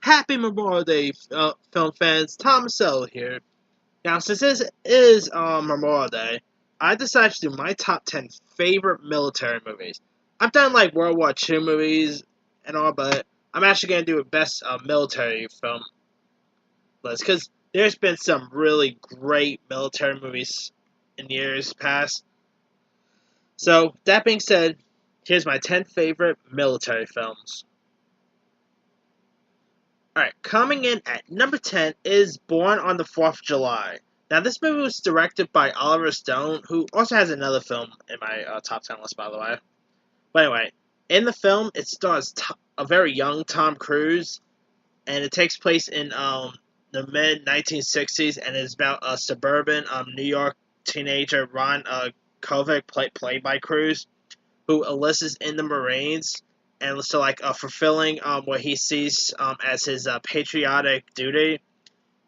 Happy Memorial Day, film fans. Tom Sell here. Now, since this is Memorial Day, I decided to do my top 10 favorite military movies. I've done like World War II movies and all, but I'm actually going to do a best military film list because there's been some really great military movies in years past. So, that being said, here's my 10 favorite military films. Alright, coming in at number 10 is Born on the 4th of July. Now, this movie was directed by Oliver Stone, who also has another film in my top 10 list, by the way. But anyway, in the film, it stars a very young Tom Cruise, and it takes place in the mid 1960s, and it's about a suburban New York teenager, Ron Kovic, played by Cruise, who enlists in the Marines, and so like fulfilling what he sees as his patriotic duty.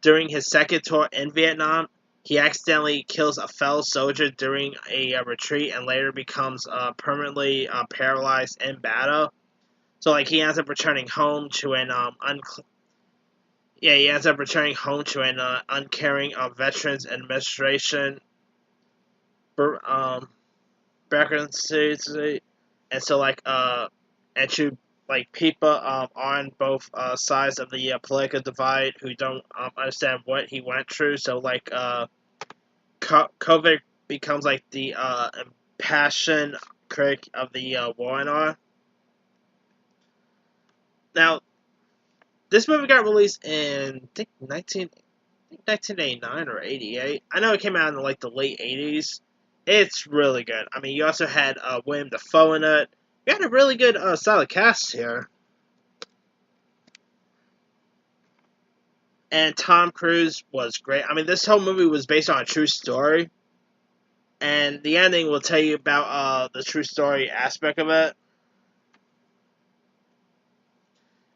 During his second tour in Vietnam, he accidentally kills a fellow soldier during a retreat and later becomes permanently paralyzed in battle. So like he ends up returning home to an he ends up returning home to an uncaring Veterans Administration bureaucracy, and so and to like people on both sides of the political divide who don't understand what he went through. So Kovic becomes like the impassioned critic of the war and all. Now, this movie got released in I think 1989 or 88. I know it came out in like the late 80s. It's really good. I mean, you also had William Dafoe in it. You had a really good solid cast here. And Tom Cruise was great. I mean, this whole movie was based on a true story. And the ending will tell you about the true story aspect of it.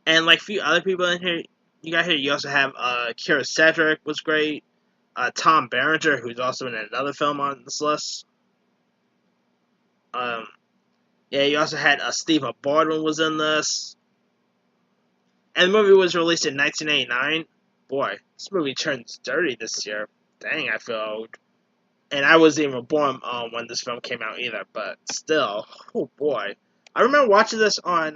And like a few other people in here, you also have Kira Sedgwick was great. Tom Berenger, who's also in another film on this list. Yeah, you also had Steve Baldwin was in this. And the movie was released in 1989. Boy, this movie turns 30 this year. Dang, I feel old. And I wasn't even born when this film came out either, but still, oh boy. I remember watching this on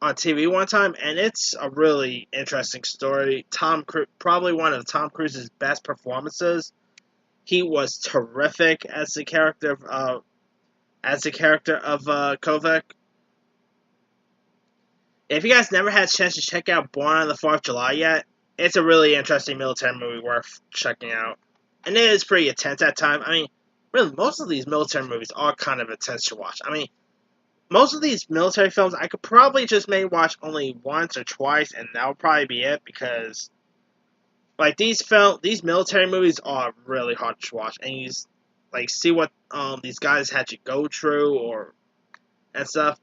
TV one time, and it's a really interesting story. Probably one of Tom Cruise's best performances. He was terrific as the character of Kovic. If you guys never had a chance to check out Born on the 4th of July yet, it's a really interesting military movie worth checking out. And it is pretty intense at times. I mean, really, most of these military movies are kind of intense to watch. I mean, most of these military films, I could probably just maybe watch only once or twice, and that would probably be it, because like these military movies are really hard to watch, and you like see what these guys had to go through and stuff.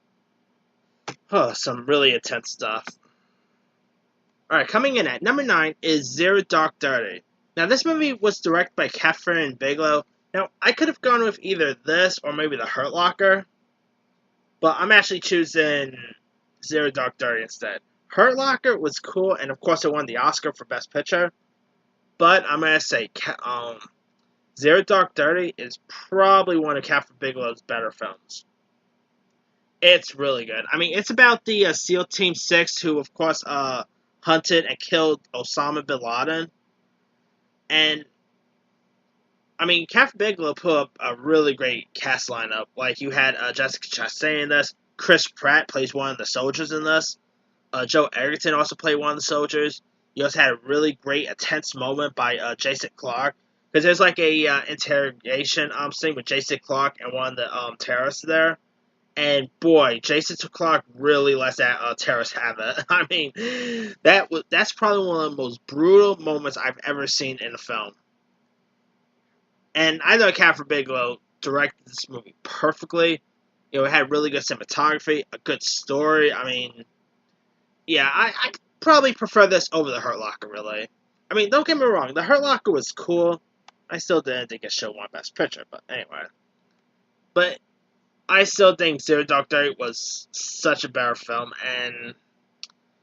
Some really intense stuff. Alright, coming in at number 9 is Zero Dark Thirty. Now, this movie was directed by Kathryn Bigelow. Now, I could have gone with either this or maybe The Hurt Locker, but I'm actually choosing Zero Dark Thirty instead. Hurt Locker was cool, and of course it won the Oscar for Best Picture, but I'm going to say Zero Dark Thirty is probably one of Kathryn Bigelow's better films. It's really good. I mean, it's about the SEAL Team 6 who, of course, hunted and killed Osama bin Laden. And, I mean, Kathryn Bigelow put up a really great cast lineup. Like, you had Jessica Chastain in this. Chris Pratt plays one of the soldiers in this. Joe Egerton also played one of the soldiers. You also had a really great, intense moment by Jason Clarke. Because there's like a interrogation scene with Jason Clarke and one of the terrorists there. And boy, Jason Clarke really lets that terrorist have it. I mean, that's probably one of the most brutal moments I've ever seen in a film. And I know Kathryn Bigelow directed this movie perfectly. You know, it had really good cinematography, a good story. I mean, yeah, I probably prefer this over The Hurt Locker, really. I mean, don't get me wrong, The Hurt Locker was cool. I still didn't think it should won Best Picture, but anyway. But I still think Zero Dark Thirty was such a better film, and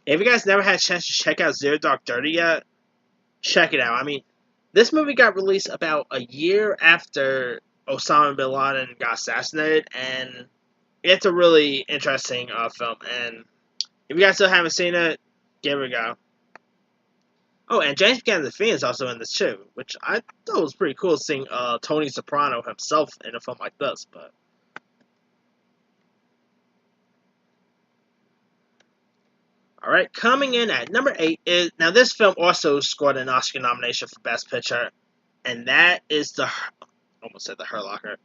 If you guys never had a chance to check out Zero Dark 30 yet, check it out. I mean, this movie got released about a year after Osama bin Laden got assassinated, and it's a really interesting film. And if you guys still haven't seen it, give it a go. Oh, and James Gandolfini is also in this too, which I thought was pretty cool seeing Tony Soprano himself in a film like this. But all right, coming in at number 8 is now this film also scored an Oscar nomination for Best Picture, and that is the almost said the Hurt Locker.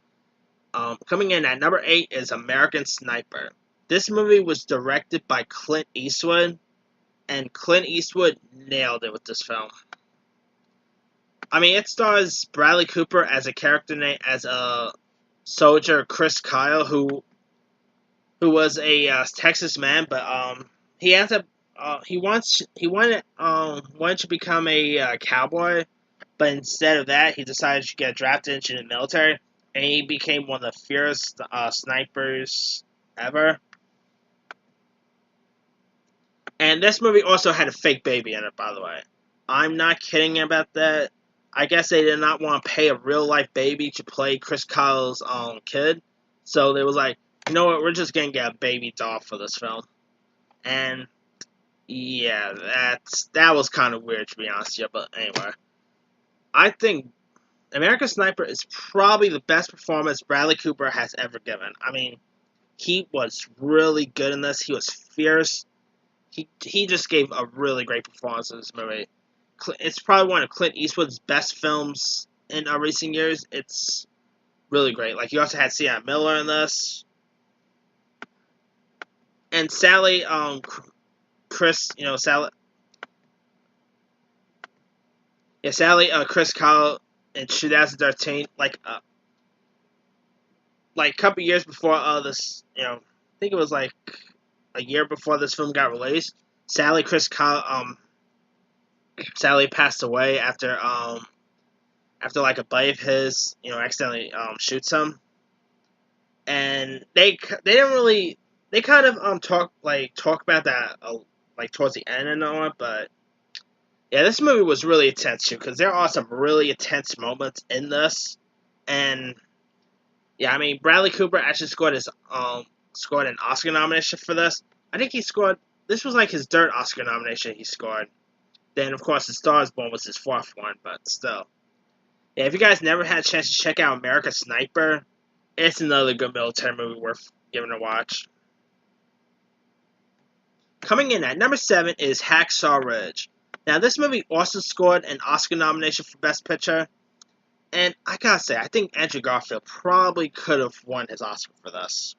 Coming in at number 8 is American Sniper. This movie was directed by Clint Eastwood, and Clint Eastwood nailed it with this film. I mean, it stars Bradley Cooper as a character named as a soldier, Chris Kyle, who was a Texas man, but he ends up wanted to become a cowboy, but instead of that, he decided to get drafted into the military, and he became one of the fiercest snipers ever. And this movie also had a fake baby in it, by the way. I'm not kidding about that. I guess they did not want to pay a real life baby to play Chris Kyle's kid, so they was like, you know what, we're just gonna get a baby doll for this film. And yeah, that was kind of weird to be honest with you, but anyway. I think American Sniper is probably the best performance Bradley Cooper has ever given. I mean, he was really good in this. He was fierce. He just gave a really great performance in this movie. It's probably one of Clint Eastwood's best films in recent years. It's really great. Like, you also had Sienna Miller in this. And Sally, Chris, Sally... Yeah, Sally, Chris Kyle in 2013, like a couple years before this, I think it was like a year before this film got released. Sally passed away after like a buddy of his, accidentally shoots him, and they didn't really, they kind of talk about that like towards the end and all that, but yeah, this movie was really intense too, because there are some really intense moments in this, and yeah, I mean, Bradley Cooper actually scored an Oscar nomination for this. I think this was like his third Oscar nomination he scored. Then, of course, The Star is Born was his fourth one, but still. Yeah, if you guys never had a chance to check out American Sniper, it's another good military movie worth giving a watch. Coming in at number 7 is Hacksaw Ridge. Now, this movie also scored an Oscar nomination for Best Picture, and I gotta say, I think Andrew Garfield probably could have won his Oscar for this.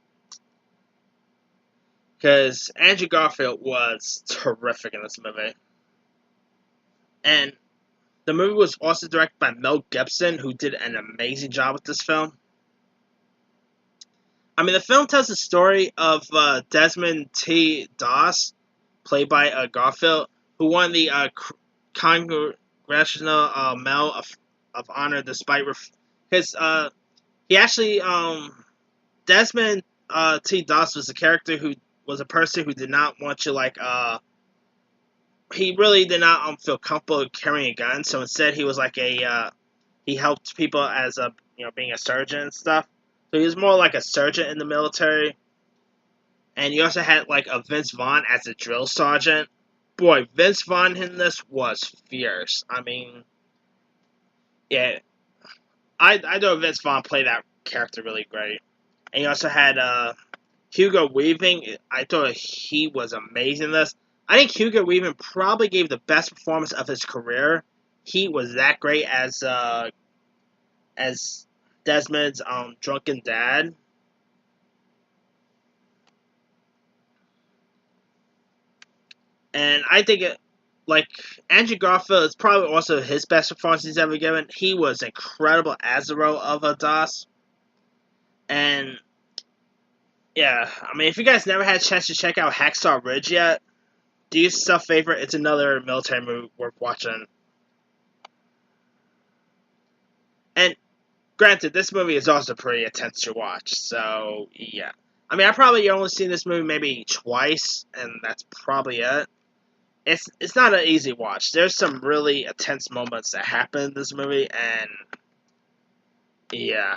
Because Andrew Garfield was terrific in this movie. And the movie was also directed by Mel Gibson, who did an amazing job with this film. I mean, the film tells the story of Desmond T. Doss, played by Garfield, who won the Congressional Medal of Honor despite he actually Desmond T. Doss was a character who was a person who did not want to he really did not feel comfortable carrying a gun, so instead he was like he helped people as being a surgeon and stuff. So he was more like a surgeon in the military. And you also had like a Vince Vaughn as a drill sergeant. Boy, Vince Vaughn in this was fierce. I mean, yeah, I know Vince Vaughn played that character really great. And you also had Hugo Weaving. I thought he was amazing in this. I think Hugo Weaving probably gave the best performance of his career. He was that great as Desmond's drunken dad. And I think Andrew Garfield is probably also his best performance he's ever given. He was incredible as the role of Doss. And yeah, I mean, if you guys never had a chance to check out Hacksaw Ridge yet, do yourself a favor. It's another military movie worth watching. And granted, this movie is also pretty intense to watch. So yeah, I mean, I probably only seen this movie maybe twice, and that's probably it. it's not an easy watch. There's some really intense moments that happen in this movie, and yeah,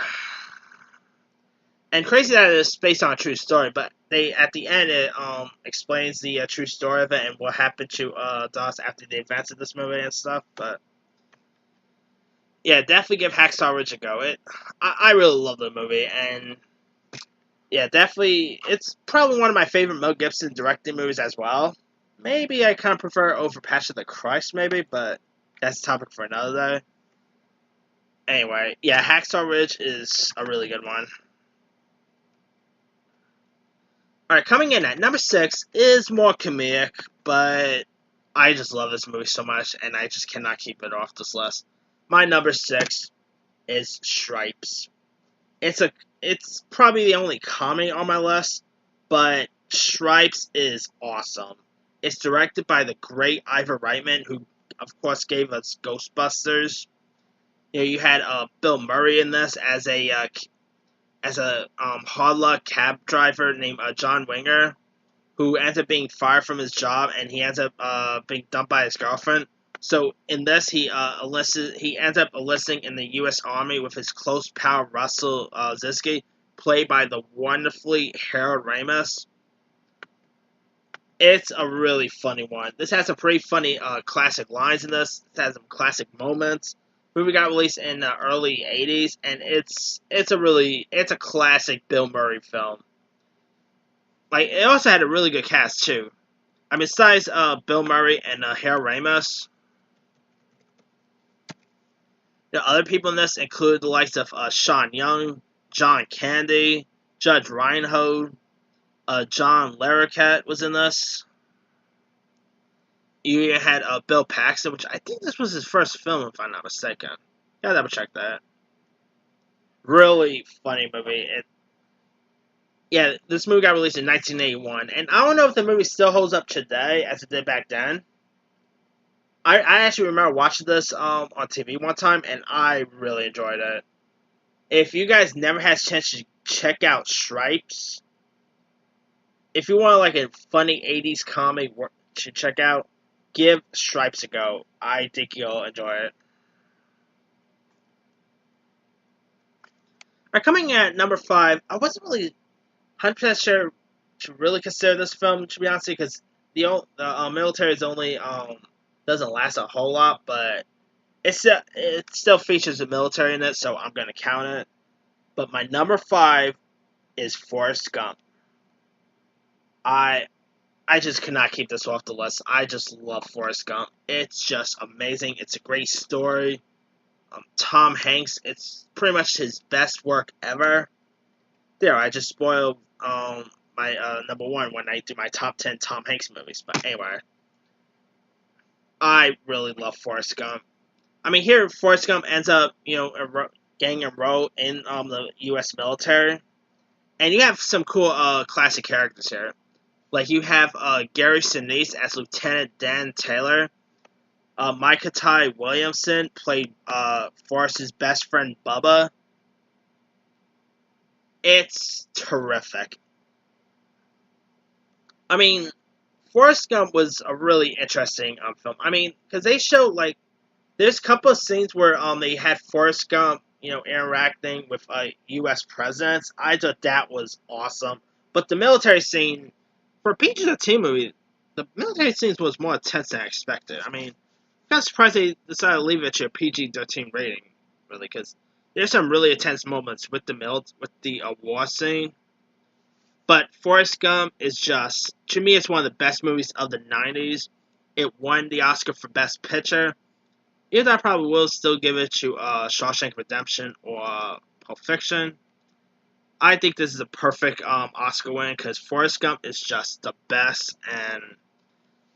and crazy that it's based on a true story. But they at the end it explains the true story of it and what happened to Doss after the events of this movie and stuff. But yeah, definitely give Hacksaw Ridge a go. I really love the movie, and yeah, definitely it's probably one of my favorite Mel Gibson directing movies as well. Maybe I kind of prefer over Passion of the Christ, maybe, but that's a topic for another day. Anyway, yeah, Hacksaw Ridge is a really good one. Alright, coming in at number 6 is more comedic, but I just love this movie so much, and I just cannot keep it off this list. My number 6 is Stripes. It's probably the only comedy on my list, but Stripes is awesome. It's directed by the great Ivan Reitman, who of course gave us Ghostbusters. You know, you had Bill Murray in this as a hard luck cab driver named John Winger, who ends up being fired from his job, and he ends up being dumped by his girlfriend. So in this, he ends up enlisting in the U.S. Army with his close pal Russell Zisky, played by the wonderfully Harold Ramis. It's a really funny one. This has some pretty funny classic lines in this. It has some classic moments. The movie got released in the early '80s, and it's a classic Bill Murray film. Like it also had a really good cast too. I mean, besides Bill Murray and Harold Ramis, the other people in this include the likes of Sean Young, John Candy, Judge Reinhold, John Larroquette was in this. You even had Bill Paxton, which I think this was his first film, if I'm not mistaken. Gotta double check that. Really funny movie. Yeah, this movie got released in 1981, and I don't know if the movie still holds up today as it did back then. I actually remember watching this on TV one time, and I really enjoyed it. If you guys never had a chance to check out Stripes, if you want like a funny 80s comedy to check out, give Stripes a go. I think you'll enjoy it. Alright, coming at number 5, I wasn't really 100% sure to really consider this film, to be honest, because the military is only doesn't last a whole lot, but it still features the military in it, so I'm gonna count it. But my number 5 is Forrest Gump. I just cannot keep this off the list. I just love Forrest Gump. It's just amazing. It's a great story. Tom Hanks, it's pretty much his best work ever. There, I just spoiled my number 1 when I do my top 10 Tom Hanks movies. But anyway, I really love Forrest Gump. I mean, here Forrest Gump ends up, getting enrolled in the U.S. military, and you have some cool classic characters here. Like you have Gary Sinise as Lieutenant Dan Taylor. Micah Ty Williamson played Forrest's best friend Bubba. It's terrific. I mean, Forrest Gump was a really interesting film. I mean, because they show like there's a couple of scenes where they had Forrest Gump, interacting with U.S. presidents. I thought that was awesome. But the military scene for a PG-13 movie, the military scenes was more intense than I expected. I mean, I'm kind of surprised they decided to leave it to a PG-13 rating, really, because there's some really intense moments with the war scene. But Forrest Gump is just, to me, it's one of the best movies of the 90s. It won the Oscar for Best Picture. Even though I probably will still give it to Shawshank Redemption or Pulp Fiction. I think this is a perfect Oscar win because Forrest Gump is just the best. And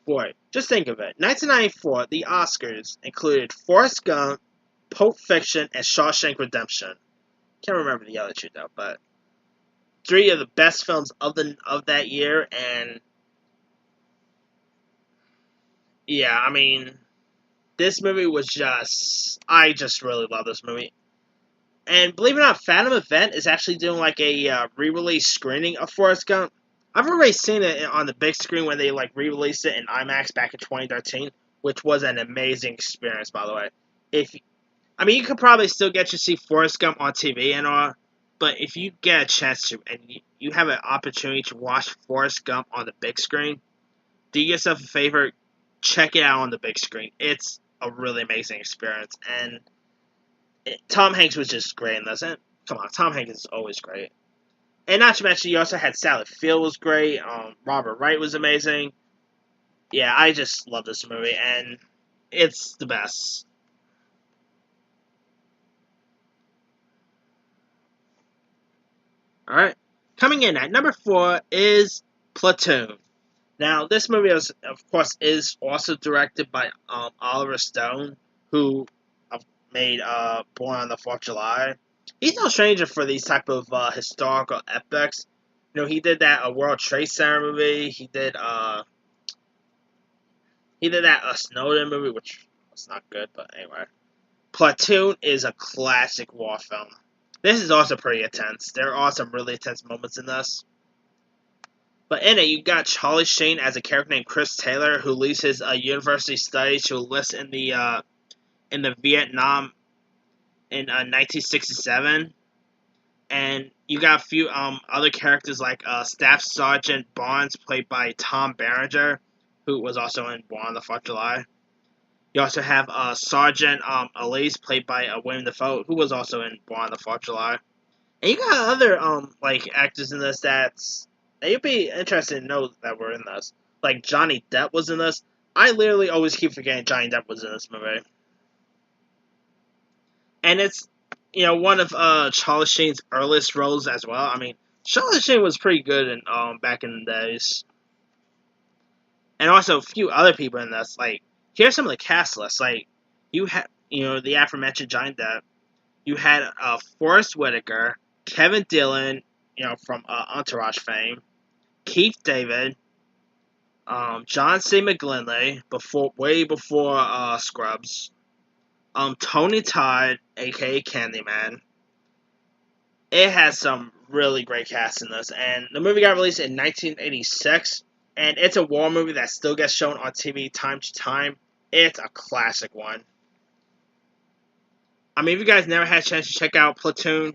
boy, just think of it. 1994, the Oscars included Forrest Gump, Pulp Fiction, and Shawshank Redemption. Can't remember the other two though, but 3 of the best films of that year. And yeah, I mean, this movie was I just really love this movie. And believe it or not, Fathom Event is actually doing like a re-release screening of Forrest Gump. I've already seen it on the big screen when they like re-released it in IMAX back in 2013, which was an amazing experience, by the way. If I mean, you could probably still get to see Forrest Gump on TV and all, but if you get a chance to and you have an opportunity to watch Forrest Gump on the big screen, do yourself a favor, check it out on the big screen. It's a really amazing experience, and Tom Hanks was just great in this. And come on, Tom Hanks is always great. And not to mention, you also had Sally Field was great. Robert Wright was amazing. Yeah, I just love this movie, and it's the best. All right, coming in at number 4 is Platoon. Now, this movie, of course, is also directed by Oliver Stone, who made Born on the 4th of July. He's no stranger for these type of historical epics. You know, he did that a World Trade Center movie. He did that a Snowden movie, which was not good, but anyway. Platoon is a classic war film. This is also pretty intense. There are some really intense moments in this. But in it, you got Charlie Sheen as a character named Chris Taylor, who leaves his university studies to enlist in the Vietnam in 1967. And you got a few other characters like Staff Sergeant Barnes, played by Tom Berenger, who was also in Born on the 4th of July. You also have Sergeant Elise, played by William Dafoe, who was also in Born on the 4th of July. And you got other like actors in this that you'd be interested to know that were in this. Like Johnny Depp was in this. I literally always keep forgetting Johnny Depp was in this movie. And it's one of Charlie Sheen's earliest roles as well. I mean, Charlie Sheen was pretty good in back in the days. And also a few other people in this. Like, here's some of the cast lists. Like, you had the aforementioned Johnny Depp. You had Forrest Whitaker, Kevin Dillon, from Entourage fame, Keith David, John C. McGinley, way before Scrubs, Tony Todd, aka Candyman. It has some really great cast in this, and the movie got released in 1986, and it's a war movie that still gets shown on TV time to time. It's a classic one. I mean, if you guys never had a chance to check out Platoon,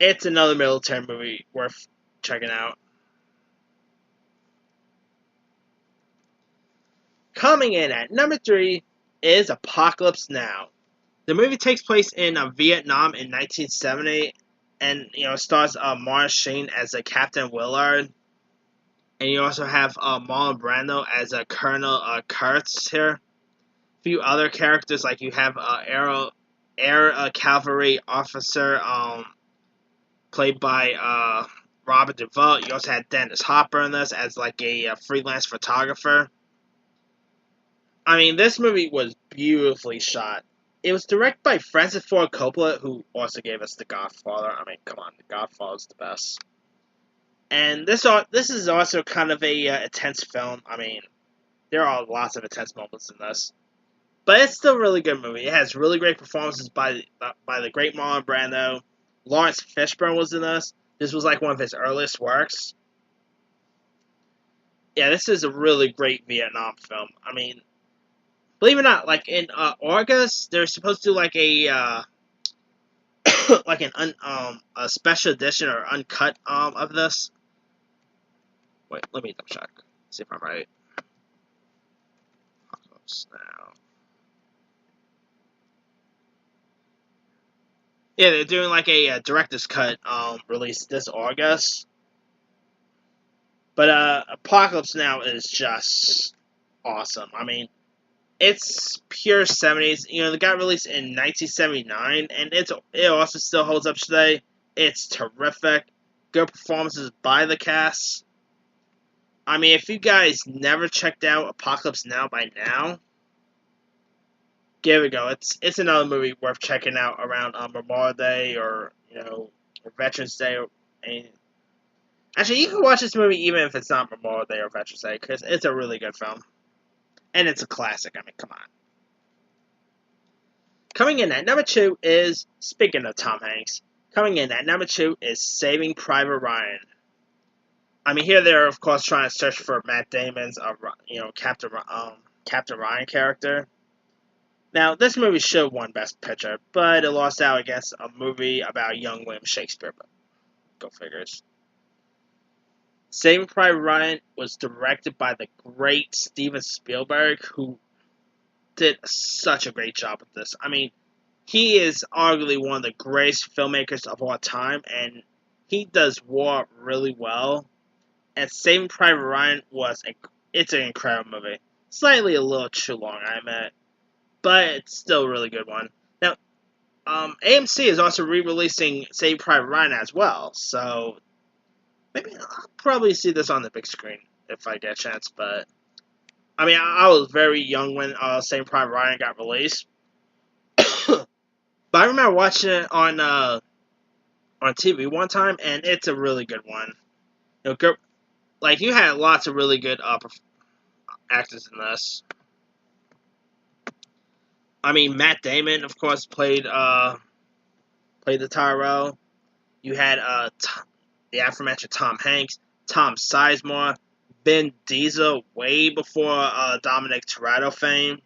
it's another military movie worth checking out. Coming in at number 3 is Apocalypse Now. The movie takes place in Vietnam in 1970, and stars Martin Sheen as a Captain Willard, and you also have Marlon Brando as a Colonel Kurtz here. A few other characters like you have Air Cavalry Officer played by Robert Duvall. You also had Dennis Hopper in this as like a freelance photographer. I mean, this movie was beautifully shot. It was directed by Francis Ford Coppola, who also gave us The Godfather. I mean, come on, The Godfather's the best. And this is also kind of a intense film. I mean, there are lots of intense moments in this, but it's still a really good movie. It has really great performances by the great Marlon Brando. Lawrence Fishburne was in this. This was like one of his earliest works. Yeah, this is a really great Vietnam film. I mean, believe it or not, like in August, they're supposed to do like a like a special edition or uncut of this. Wait, let me double check. See if I'm right. Now. Yeah, they're doing like a director's cut release this August. But Apocalypse Now is just awesome. I mean, it's pure 70s. It got released in 1979, and it also still holds up today. It's terrific. Good performances by the cast. I mean, if you guys never checked out Apocalypse Now by now, give it a go. It's another movie worth checking out around Memorial Day or Veterans Day. Actually, you can watch this movie even if it's not Memorial Day or Veterans Day because it's a really good film. And it's a classic. I mean, come on. Coming in at number 2 is, speaking of Tom Hanks, coming in at number 2 is Saving Private Ryan. I mean, here they're of course trying to search for Matt Damon's, Captain Ryan character. Now, this movie should have won Best Picture, but it lost out against a movie about young William Shakespeare. But go figures. Saving Private Ryan was directed by the great Steven Spielberg, who did such a great job with this. I mean, he is arguably one of the greatest filmmakers of all time, and he does war really well. And Saving Private Ryan it's an incredible movie. Slightly a little too long, I admit, but it's still a really good one. Now, AMC is also re-releasing Saving Private Ryan as well, so maybe I'll probably see this on the big screen if I get a chance. But I mean, I was very young when Saving Private Ryan got released, but I remember watching it on TV one time, and it's a really good one. Like, you had lots of really good actors in this. I mean, Matt Damon, of course, played the Tyrell. You had the aforementioned Tom Hanks, Tom Sizemore, Vin Diesel, way before Dominic Toretto fame.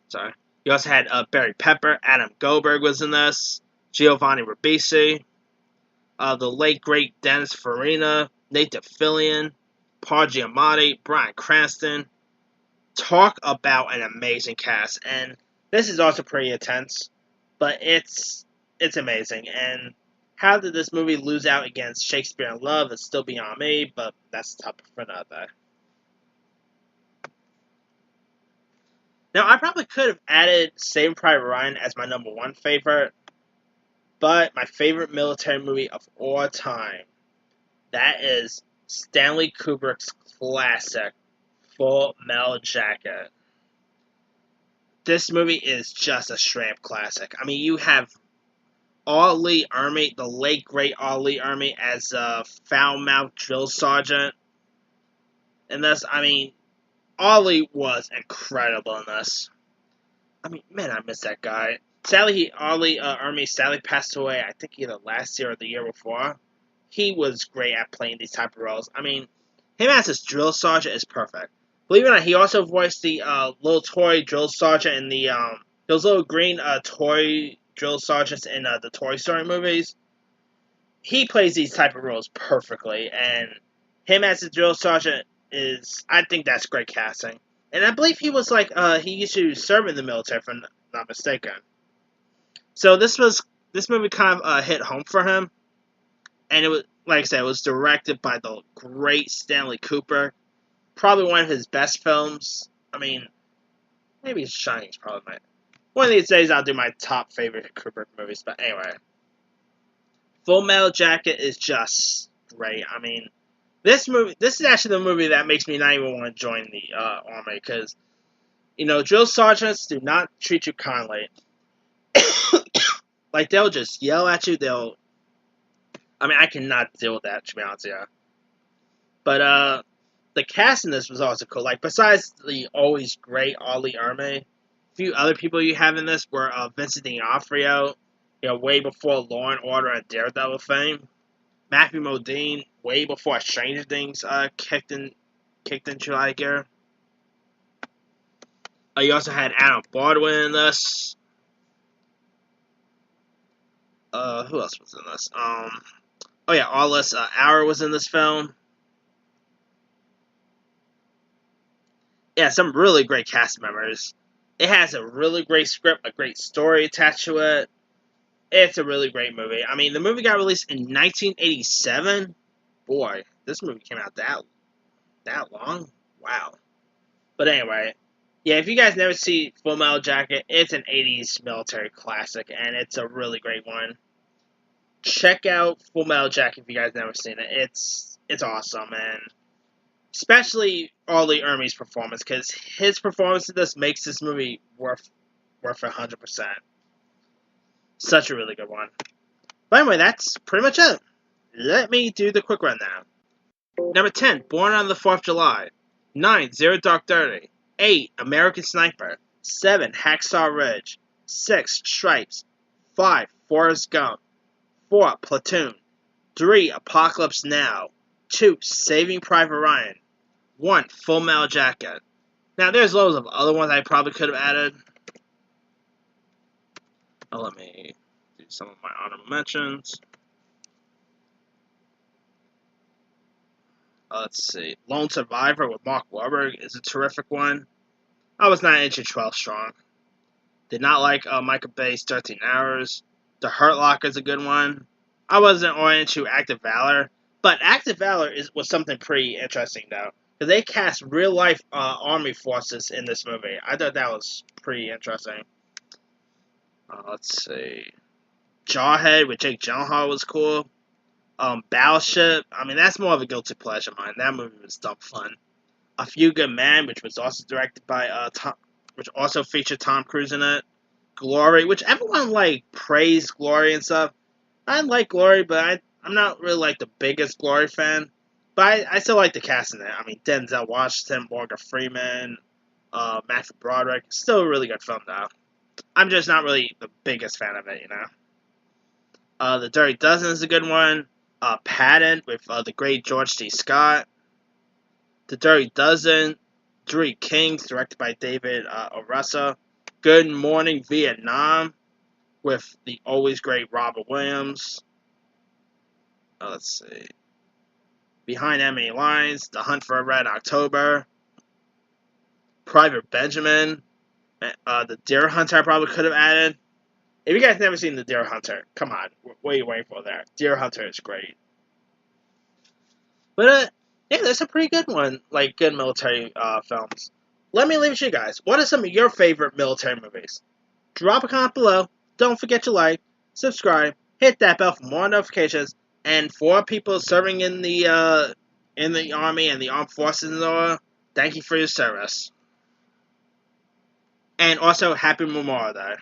Sorry. You also had Barry Pepper, Adam Goldberg was in this, Giovanni Ribisi, the late great Dennis Farina, Nathan Fillion, Paul Giamatti, Bryan Cranston. Talk about an amazing cast, and this is also pretty intense, but it's amazing. And how did this movie lose out against Shakespeare in Love is still beyond me, but that's the topic for another day. Now, I probably could have added Saving Private Ryan as my number one favorite, but my favorite military movie of all time, that is Stanley Kubrick's classic, Full Metal Jacket. This movie is just a straight-up classic. I mean, you have R. Lee Ermey, the late great R. Lee Ermey, as a foul-mouthed drill sergeant. And this, I mean, R. Lee was incredible in this. I mean, man, I miss that guy. Sadly, R. Lee Ermey sadly passed away, I think either last year or the year before. He was great at playing these type of roles. I mean, him as his drill sergeant is perfect. Believe it or not, he also voiced the little toy drill sergeant in the those little green toy drill sergeants in the Toy Story movies. He plays these type of roles perfectly, and him as a drill sergeant I think that's great casting. And I believe he was he used to serve in the military, if I'm not mistaken. So this movie kind of hit home for him, and it was, like I said, it was directed by the great Stanley Kubrick. Probably one of his best films. I mean, maybe Shining's probably one of these days I'll do my top favorite Kubrick movies. But anyway, Full Metal Jacket is just great. I mean, this is actually the movie that makes me not even want to join the army, because drill sergeants do not treat you kindly. Like, they'll just yell at you. I cannot deal with that, to be honest with you. But the cast in this was also cool. Like, besides the always great R. Lee Ermey, a few other people you have in this were Vincent D'Onofrio, way before Law and Order and Daredevil fame. Matthew Modine, way before Stranger Things kicked into high gear. You also had Adam Baldwin in this. Who else was in this? Arliss Auer was in this film. Yeah, some really great cast members. It has a really great script, a great story attached to it. It's a really great movie. I mean, the movie got released in 1987. Boy, this movie came out that long? Wow. But anyway, yeah, if you guys never see Full Metal Jacket, it's an 80s military classic, and it's a really great one. Check out Full Metal Jacket if you guys never seen it. It's awesome, and especially R. Lee Ermey's performance, because his performance in this makes this movie worth 100%. Such a really good one. But anyway, that's pretty much it. Let me do the quick rundown. Number 10, Born on the 4th of July. 9, Zero Dark 30. 8, American Sniper. 7, Hacksaw Ridge. 6, Stripes. 5, Forrest Gump. 4, Platoon. 3. Apocalypse Now. 2. Saving Private Ryan. 1. Full Metal Jacket. Now, there's loads of other ones I probably could have added. Let me do some of my honorable mentions. Let's see. Lone Survivor with Mark Wahlberg is a terrific one. I was not into 12 Strong. Did not like Michael Bay's 13 Hours. The Hurt Locker is a good one. I wasn't all into Active Valor, but Active Valor was something pretty interesting, though. Because they cast real-life army forces in this movie. I thought that was pretty interesting. Let's see. Jawhead with Jake Gyllenhaal was cool. Battleship, I mean, that's more of a guilty pleasure of mine. That movie was dumb fun. A Few Good Men, which was also directed by which also featured Tom Cruise in it. Glory, which everyone praised Glory and stuff. I like Glory, but I'm not really the biggest Glory fan. But I still like the cast in it. I mean, Denzel Washington, Morgan Freeman, Matthew Broderick. Still a really good film, though. I'm just not really the biggest fan of it, you know. The Dirty Dozen is a good one. Patton with the great George C. Scott. The Dirty Dozen. Three Kings, directed by David Orussa. Good Morning Vietnam with the always great Robert Williams. Let's see. Behind Enemy Lines, The Hunt for a Red October. Private Benjamin. The Deer Hunter I probably could have added. If you guys never seen The Deer Hunter, come on. What are you waiting for there? Deer Hunter is great. But, yeah, there's a pretty good one. Good military films. Let me leave it to you guys. What are some of your favorite military movies? Drop a comment below. Don't forget to like, subscribe, hit that bell for more notifications. And for people serving in the Army and the Armed Forces and all, thank you for your service. And also, Happy Memorial Day.